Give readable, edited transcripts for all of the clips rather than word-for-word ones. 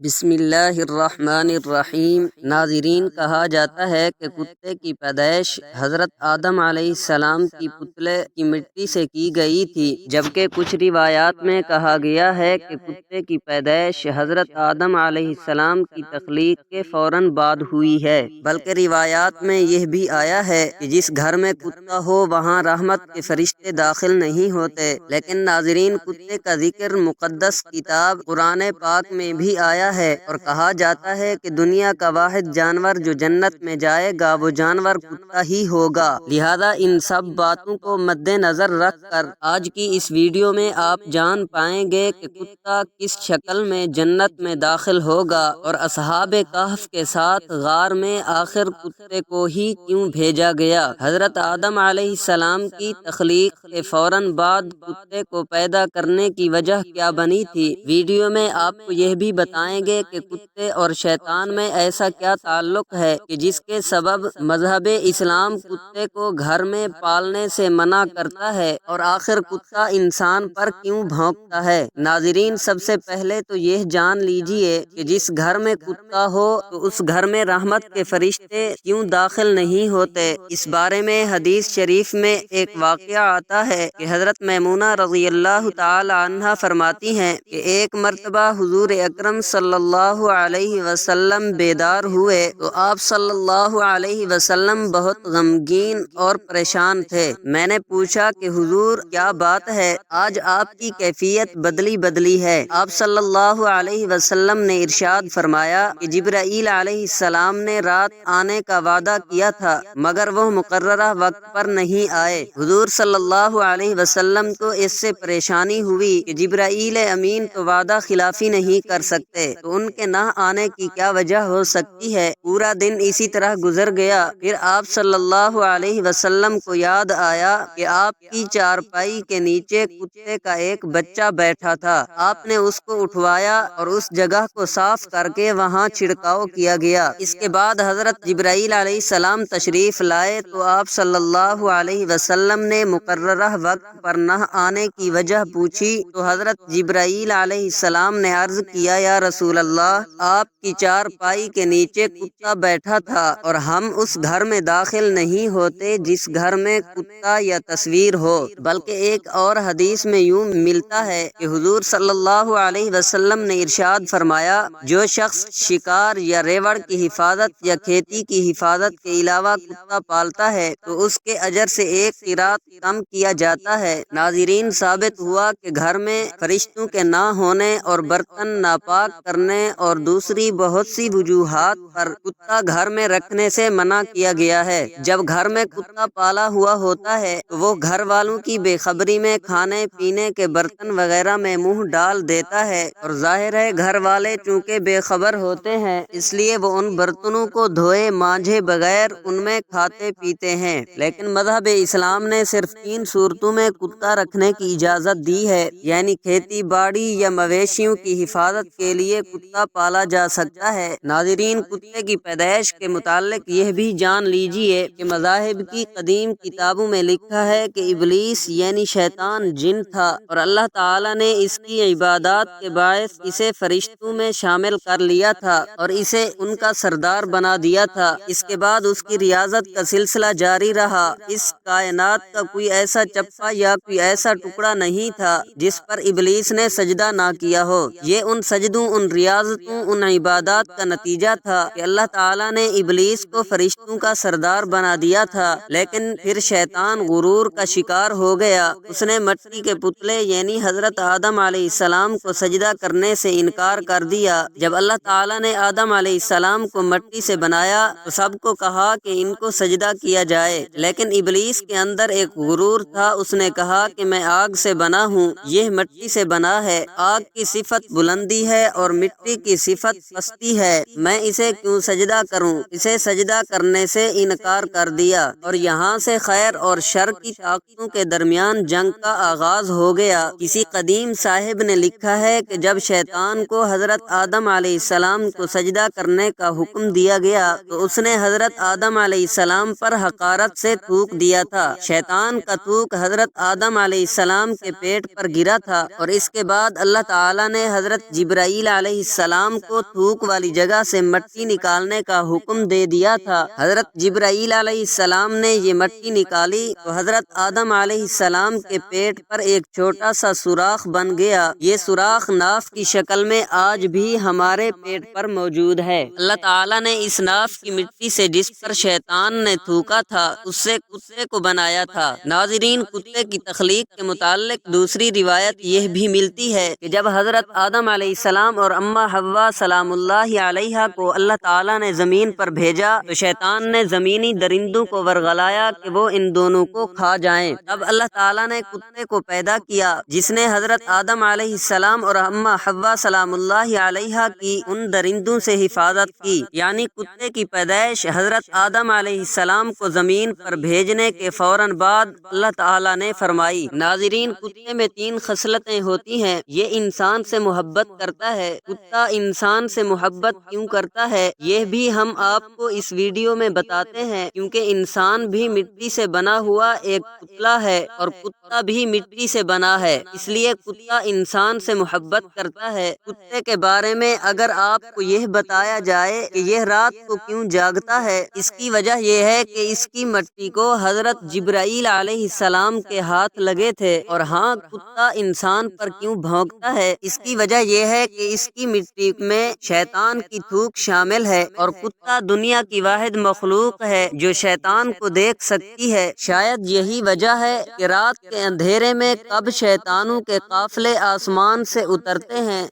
بسم اللہ الرحمن الرحیم۔ ناظرین، کہا جاتا ہے کہ کتے کی پیدائش حضرت آدم علیہ السلام کی پتلے کی مٹی سے کی گئی تھی، جبکہ کچھ روایات میں کہا گیا ہے کہ کتے کی پیدائش حضرت آدم علیہ السلام کی تخلیق کے فوراً بعد ہوئی ہے۔ بلکہ روایات میں یہ بھی آیا ہے کہ جس گھر میں کتا ہو وہاں رحمت کے فرشتے داخل نہیں ہوتے۔ لیکن ناظرین، کتے کا ذکر مقدس کتاب قرآن پاک میں بھی آیا ہے اور کہا جاتا ہے کہ دنیا کا واحد جانور جو جنت میں جائے گا وہ جانور کتا ہی ہوگا۔ لہذا ان سب باتوں کو مد نظر رکھ کر آج کی اس ویڈیو میں آپ جان پائیں گے کہ کتا کس شکل میں جنت میں داخل ہوگا اور اصحاب کہف کے ساتھ غار میں آخر کتے کو ہی کیوں بھیجا گیا۔ حضرت آدم علیہ السلام کی تخلیق کے فوراً بعد کتے کو پیدا کرنے کی وجہ کیا بنی تھی۔ ویڈیو میں آپ کو یہ بھی بتائیں گے کہ کتے اور شیطان میں ایسا کیا تعلق ہے کہ جس کے سبب مذہب اسلام کتے کو گھر میں پالنے سے منع کرتا ہے، اور آخر کتا انسان پر کیوں بھونکتا ہے۔ ناظرین، سب سے پہلے تو یہ جان لیجئے کہ جس گھر میں کتا ہو تو اس گھر میں رحمت کے فرشتے کیوں داخل نہیں ہوتے۔ اس بارے میں حدیث شریف میں ایک واقعہ آتا ہے کہ حضرت میمونہ رضی اللہ تعالی عنہا فرماتی ہیں کہ ایک مرتبہ حضور اکرم صلی اللہ علیہ وسلم بیدار ہوئے تو آپ صلی اللہ علیہ وسلم بہت غمگین اور پریشان تھے۔ میں نے پوچھا کہ حضور کیا بات ہے، آج آپ کی کیفیت بدلی ہے۔ آپ صلی اللہ علیہ وسلم نے ارشاد فرمایا کہ جبرائیل علیہ السلام نے رات آنے کا وعدہ کیا تھا مگر وہ مقررہ وقت پر نہیں آئے۔ حضور صلی اللہ علیہ وسلم کو اس سے پریشانی ہوئی کہ جبرائیل امین تو وعدہ خلافی نہیں کر سکتے، تو ان کے نہ آنے کی کیا وجہ ہو سکتی ہے۔ پورا دن اسی طرح گزر گیا۔ پھر آپ صلی اللہ علیہ وسلم کو یاد آیا کہ آپ کی چارپائی کے نیچے کتے کا ایک بچہ بیٹھا تھا۔ آپ نے اس کو اٹھوایا اور اس جگہ کو صاف کر کے وہاں چھڑکاؤ کیا گیا۔ اس کے بعد حضرت جبرائیل علیہ السلام تشریف لائے تو آپ صلی اللہ علیہ وسلم نے مقررہ وقت پر نہ آنے کی وجہ پوچھی تو حضرت جبرائیل علیہ السلام نے عرض کیا، یا رسول اللہ، آپ کی چارپائی کے نیچے کتا بیٹھا تھا اور ہم اس گھر میں داخل نہیں ہوتے جس گھر میں کتا یا تصویر ہو۔ بلکہ ایک اور حدیث میں یوں ملتا ہے کہ حضور صلی اللہ علیہ وسلم نے ارشاد فرمایا، جو شخص شکار یا ریوڑ کی حفاظت یا کھیتی کی حفاظت کے علاوہ کتا پالتا ہے تو اس کے اجر سے ایک قیراط کم کیا جاتا ہے۔ ناظرین، ثابت ہوا کہ گھر میں فرشتوں کے نہ ہونے اور برتن ناپاک کرنے اور دوسری بہت سی وجوہات پر کتا گھر میں رکھنے سے منع کیا گیا ہے۔ جب گھر میں کتا پالا ہوا ہوتا ہے تو وہ گھر والوں کی بے خبری میں کھانے پینے کے برتن وغیرہ میں منہ ڈال دیتا ہے، اور ظاہر ہے گھر والے چونکہ بے خبر ہوتے ہیں اس لیے وہ ان برتنوں کو دھوئے مانجھے بغیر ان میں کھاتے پیتے ہیں۔ لیکن مذہب اسلام نے صرف 3 صورتوں میں کتا رکھنے کی اجازت دی ہے، یعنی کھیتی باڑی یا مویشیوں کی حفاظت کے لیے کتا پالا جا سکتا ہے۔ ناظرین، کتے کی پیدائش کے متعلق یہ بھی جان لیجئے کہ مذاہب کی قدیم کتابوں میں لکھا ہے کہ ابلیس یعنی شیطان جن تھا، اور اللہ تعالی نے اس کی عبادات کے باعث اسے فرشتوں میں شامل کر لیا تھا اور اسے ان کا سردار بنا دیا تھا۔ اس کے بعد اس کی ریاضت کا سلسلہ جاری رہا۔ اس کائنات کا کوئی ایسا چپا یا کوئی ایسا ٹکڑا نہیں تھا جس پر ابلیس نے سجدہ نہ کیا ہو۔ یہ ان سجدوں، ان ریاضتوں، ان عبادات کا نتیجہ تھا کہ اللہ تعالیٰ نے ابلیس کو فرشتوں کا سردار بنا دیا تھا۔ لیکن پھر شیطان غرور کا شکار ہو گیا۔ اس نے مٹی کے پتلے یعنی حضرت آدم علیہ السلام کو سجدہ کرنے سے انکار کر دیا۔ جب اللہ تعالیٰ نے آدم علیہ السلام کو مٹی سے بنایا تو سب کو کہا کہ ان کو سجدہ کیا جائے، لیکن ابلیس کے اندر ایک غرور تھا۔ اس نے کہا کہ میں آگ سے بنا ہوں، یہ مٹی سے بنا ہے، آگ کی صفت بلندی ہے اور مٹی کی صفت پستی ہے، میں اسے کیوں سجدہ کروں؟ اسے سجدہ کرنے سے انکار کر دیا، اور یہاں سے خیر اور شر کی طاقتوں کے درمیان جنگ کا آغاز ہو گیا۔ کسی قدیم صاحب نے لکھا ہے کہ جب شیطان کو حضرت آدم علیہ السلام کو سجدہ کرنے کا حکم دیا گیا تو اس نے حضرت آدم علیہ السلام پر حقارت سے تھوک دیا تھا۔ شیطان کا تھوک حضرت آدم علیہ السلام کے پیٹ پر گرا تھا، اور اس کے بعد اللہ تعالیٰ نے حضرت جبرائیل علیہ علیہ السلام کو تھوک والی جگہ سے مٹی نکالنے کا حکم دے دیا تھا۔ حضرت جبرائیل علیہ السلام نے یہ مٹی نکالی تو حضرت آدم علیہ السلام کے پیٹ پر ایک چھوٹا سا سوراخ بن گیا۔ یہ سوراخ ناف کی شکل میں آج بھی ہمارے پیٹ پر موجود ہے۔ اللہ تعالیٰ نے اس ناف کی مٹی سے جس پر شیطان نے تھوکا تھا اس سے کتے کو بنایا تھا۔ ناظرین، کتے کی تخلیق کے متعلق دوسری روایت یہ بھی ملتی ہے کہ جب حضرت آدم علیہ السلام اور اماں حوا سلام اللہ علیہا کو اللہ تعالیٰ نے زمین پر بھیجا تو شیطان نے زمینی درندوں کو ورغلایا کہ وہ ان دونوں کو کھا جائیں۔ تب اللہ تعالیٰ نے کتے کو پیدا کیا جس نے حضرت آدم علیہ السلام اور اماں حوا سلام اللہ علیہا کی ان درندوں سے حفاظت کی، یعنی کتے کی پیدائش حضرت آدم علیہ السلام کو زمین پر بھیجنے کے فوراً بعد اللہ تعالیٰ نے فرمائی۔ ناظرین، کتے میں 3 خصلتیں ہوتی ہیں۔ یہ انسان سے محبت کرتا ہے۔ کتا انسان سے محبت کیوں کرتا ہے یہ بھی ہم آپ کو اس ویڈیو میں بتاتے ہیں، کیونکہ انسان بھی مٹی سے بنا ہوا ایک پتلا ہے اور کتا بھی مٹی سے بنا ہے، اس لیے کتا انسان سے محبت کرتا ہے۔ کتے کے بارے میں اگر آپ کو یہ بتایا جائے کہ یہ رات کو کیوں جاگتا ہے، اس کی وجہ یہ ہے کہ اس کی مٹی کو حضرت جبرائیل علیہ السلام کے ہاتھ لگے تھے۔ اور ہاں، کتا انسان پر کیوں بھونکتا ہے، اس کی وجہ یہ ہے کہ اس کی مٹی میں شیطان کی تھوک شامل ہے اور کتا دنیا کی واحد مخلوق ہے جو شیطان کو دیکھ سکتی ہے۔ شاید یہی وجہ ہے کہ رات کے اندھیرے میں کب شیطانوں کے قافلے آسمان سے اترتے ہیں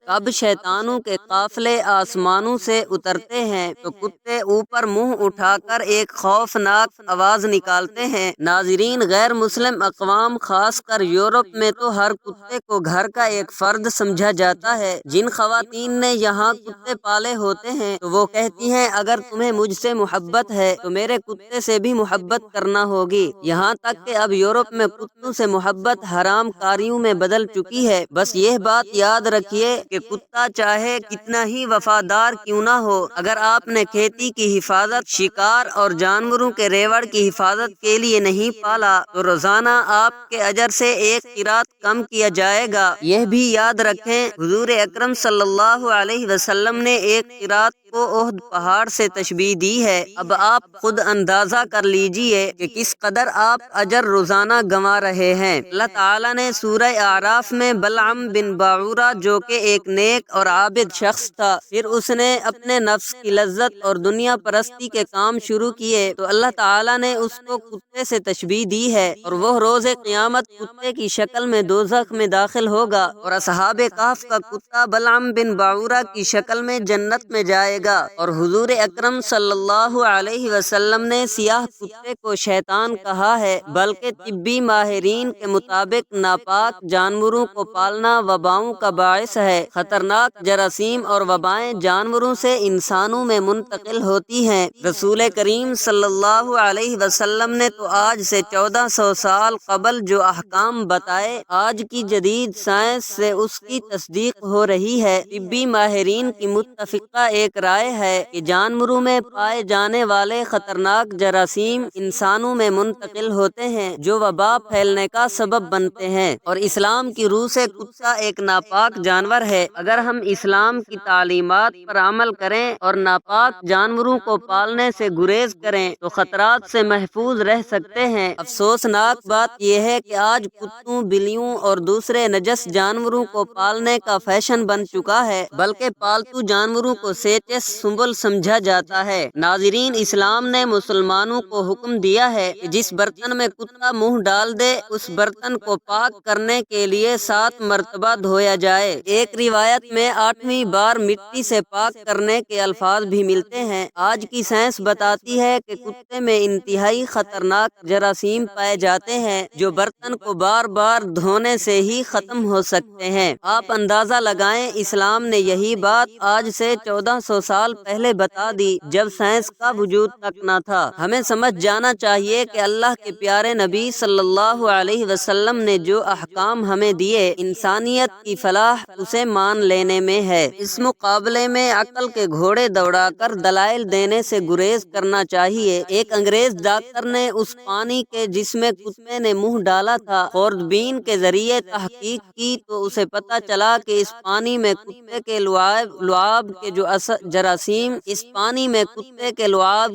آسمانوں سے اترتے ہیں تو کتے اوپر منہ اٹھا کر ایک خوفناک آواز نکالتے ہیں۔ ناظرین، غیر مسلم اقوام خاص کر یورپ میں تو ہر کتے کو گھر کا ایک فرد سمجھا جاتا ہے۔ جن خواتین نے یہاں کتے پالے ہوتے ہیں تو وہ کہتی ہیں اگر تمہیں مجھ سے محبت ہے تو میرے کتے سے بھی محبت کرنا ہوگی، یہاں تک کہ اب یورپ میں کتوں سے محبت حرام کاریوں میں بدل چکی ہے۔ بس یہ بات یاد رکھیے کہ کتا چاہے کتنا ہی وفادار کیوں نہ ہو، اگر آپ نے کھیتی کی حفاظت، شکار اور جانوروں کے ریوڑ کی حفاظت کے لیے نہیں پالا تو روزانہ آپ کے اجر سے ایک قرات کم کیا جائے گا۔ یہ بھی یاد رکھیں، حضور اکرم صلی اللہ علیہ وسلم نے ایک قرات کو احد پہاڑ سے تشبیہ دی ہے۔ اب آپ خود اندازہ کر لیجئے کہ کس قدر آپ اجر روزانہ گنوا رہے ہیں۔ اللہ تعالیٰ نے سورہ اعراف میں بلعم بن باعورہ جو کہ ایک نیک اور عابد شخص تھا، پھر اس نے اپنے نفس کی لذت اور دنیا پرستی کے کام شروع کیے تو اللہ تعالیٰ نے اس کو کتے سے تشبیہ دی ہے اور وہ روز قیامت کتے کی شکل میں دوزخ میں داخل ہوگا اور اصحاب کہف کا کتا بلعم بن باعورہ کی شکل میں جنت میں جائے گا۔ اور حضور اکرم صلی اللہ علیہ وسلم نے سیاہ کتے کو شیطان کہا ہے، بلکہ طبی ماہرین کے مطابق ناپاک جانوروں کو پالنا وباؤں کا باعث ہے۔ خطرناک جراثیم اور وبائیں جانوروں سے انسانوں میں منتقل ہوتی ہیں۔ رسول کریم صلی اللہ علیہ وسلم نے تو آج سے 1400 سال قبل جو احکام بتائے، آج کی جدید سائنس سے اس کی تصدیق ہو رہی ہے۔ طبی ماہرین کی متفقہ ایک رائے ہے کہ جانوروں میں پائے جانے والے خطرناک جراثیم انسانوں میں منتقل ہوتے ہیں جو وبا پھیلنے کا سبب بنتے ہیں، اور اسلام کی روح سے کتا ایک ناپاک جانور ہے۔ اگر ہم اسلام کی تعلیمات پر عمل کریں اور ناپاک جانوروں کو پالنے سے گریز کریں تو خطرات سے محفوظ رہ سکتے ہیں۔ افسوسناک بات یہ ہے کہ آج کتوں، بلیوں اور دوسرے نجس جانوروں کو پالنے کا فیشن بن چکا ہے، بلکہ پالتو جانوروں کو سیچس سنبل سمجھا جاتا ہے۔ ناظرین، اسلام نے مسلمانوں کو حکم دیا ہے کہ جس برتن میں کتا منہ ڈال دے اس برتن کو پاک کرنے کے لیے 7 مرتبہ دھویا جائے۔ ایک روایت میں 8ویں بار مٹی سے پاک کرنے کے الفاظ بھی ملتے ہیں۔ آج کی سائنس بتاتی ہے کہ کتے میں انتہائی خطرناک جراثیم پائے جاتے ہیں جو برتن کو بار بار دھونے سے ہی ختم ہو سکتے ہیں۔ آپ اندازہ لگائیں، اسلام نے یہی بات آج سے 1400 سال پہلے بتا دی جب سائنس کا وجود تک نہ تھا۔ ہمیں سمجھ جانا چاہیے کہ اللہ کے پیارے نبی صلی اللہ علیہ وسلم نے جو احکام ہمیں دیے، انسانیت کی فلاح اسے مان لینے میں ہے۔ اس مقابلے میں عقل کے گھوڑے دوڑا کر دلائل دینے سے گریز کرنا چاہیے۔ ایک انگریز ڈاکٹر نے اس پانی کے جس میں کتے نے منہ ڈالا تھا خوردبین کے ذریعے تحقیق کی تو اسے پتہ چلا کہ اس پانی میں کتے کے لعاب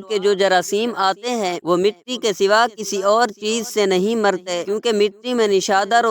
کے جو جراثیم آتے ہیں وہ مٹی کے سوا کسی اور چیز سے نہیں مرتے، کیونکہ مٹی میں نشادر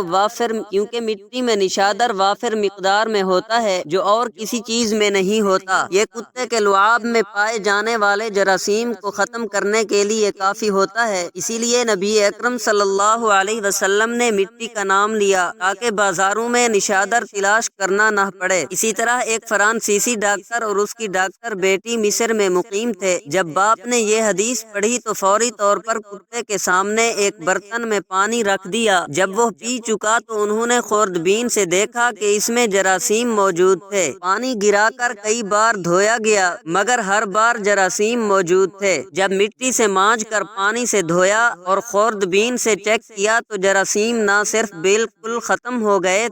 وافر مقدار میں ہوتا ہے جو اور کسی چیز میں نہیں ہوتا۔ یہ کتے کے لعاب میں پائے جانے والے جراثیم کو ختم کرنے کے لیے کافی ہوتا ہے، اسی لیے نبی اکرم صلی اللہ علیہ وسلم نے مٹی کا نام لیا تاکہ بازاروں میں نشادر تلاش کرنا نہ پڑے۔ اسی طرح ایک فرانسیسی ڈاکٹر اور اس کی ڈاکٹر بیٹی مصر میں مقیم تھے۔ جب باپ نے یہ حدیث پڑھی تو فوری طور پر کتے کے سامنے ایک برتن میں پانی رکھ دیا۔ جب وہ پی چکا تو انہوں نے خوردبین سے دیکھا کہ اس میں جراثیم موجود تھے۔ پانی گرا کر کئی بار دھویا گیا مگر ہر بار جراثیم موجود تھے۔ جب مٹی سے مانج کر پانی سے دھویا اور خوردبین سے چیک کیا تو جراثیم نہ صرف بالکل ختم ہو گئے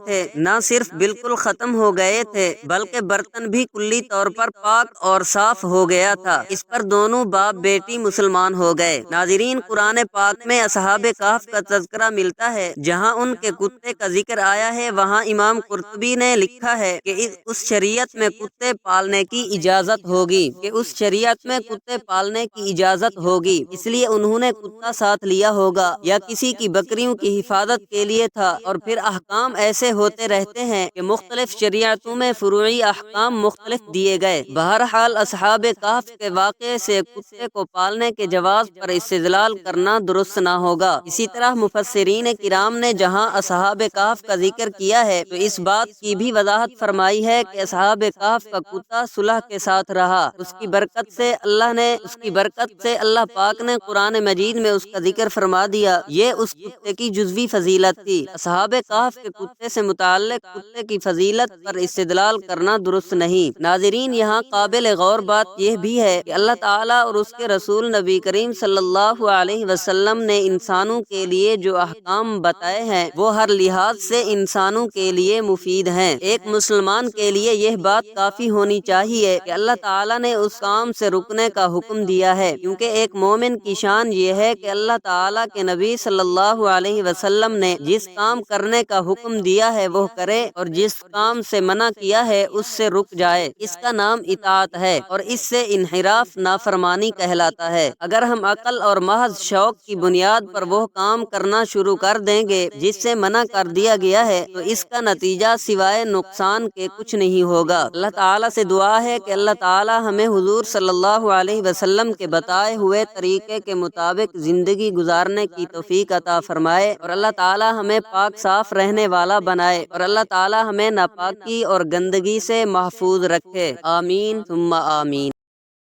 تھے بلکہ برتن بھی کلی طور پر پاک اور صاف ہو گیا تھا۔ اس پر دونوں باپ بیٹی مسلمان ہو گئے۔ ناظرین، قرآن پاک میں اصحاب کہف کا تذکرہ ملتا ہے۔ جہاں ان کے کتے کا ذکر آیا ہے وہاں امام قرطبی نے لکھا ہے کہ اس شریعت میں کتے پالنے کی اجازت ہوگی، اس لیے انہوں نے کتا ساتھ لیا ہوگا یا کسی کی بکریوں کی حفاظت کے لیے تھا۔ اور پھر احکام ایسے ہوتے رہتے ہیں کہ مختلف شریعتوں میں فروعی احکام مختلف دیے گئے۔ بہرحال اصحاب کہف کے واقعے سے کتے کو پالنے کے جواز پر استدلال کرنا درست نہ ہوگا۔ اسی طرح مفسرین کرام نے جہاں اصحاب کہف کا ذکر کیا ہے تو اس بات کی بھی وضاحت فرمائی ہے کہ اصحاب کہف کا کتا صلح کے ساتھ رہا۔ اس کی برکت سے اللہ پاک نے قرآن مجید میں اس کا ذکر فرما دیا۔ یہ اس کتے کی جزوی فضیلت تھی۔ اصحاب کہف کے کتے سے متعلق کتے کی فضیلت پر استدلال کرنا درست نہیں۔ ناظرین، یہاں قابل غور بات یہ بھی ہے کہ اللہ تعالیٰ اور اس کے رسول نبی کریم صلی اللہ علیہ وسلم نے انسانوں کے لیے جو احکام بتائے ہیں وہ ہر لحاظ سے انسانوں کے لیے مفید ہیں۔ ایک مسلمان کے لیے یہ بات کافی ہونی چاہیے کہ اللہ تعالیٰ نے اس کام سے رکنے کا حکم دیا ہے، کیونکہ ایک مومن کی شان یہ ہے کہ اللہ تعالیٰ کے نبی صلی اللہ علیہ وسلم نے جس کام کرنے کا حکم دیا ہے وہ کرے اور جس کام سے منع کیا ہے اس سے رک جائے۔ اس کا نام اطاعت ہے اور اس سے انحراف نافرمانی کہلاتا ہے۔ اگر ہم عقل اور محض شوق کی بنیاد پر وہ کام کرنا شروع کر دیں گے جس سے منع کر دیا گیا ہے تو اس کا نتیجہ سوائے نقصان کے کچھ نہیں ہوگا۔ اللہ تعالیٰ سے دعا ہے کہ اللہ تعالیٰ ہمیں حضور صلی اللہ علیہ وسلم کے بتائے ہوئے طریقے کے مطابق زندگی گزارنے کی توفیق عطا فرمائے اور اللہ تعالیٰ ہمیں پاک صاف رہنے والا بنائے اور اللہ تعالیٰ ہمیں ناپاکی اور گندگی سے محفوظ رکھے۔ آمین ثم آمین۔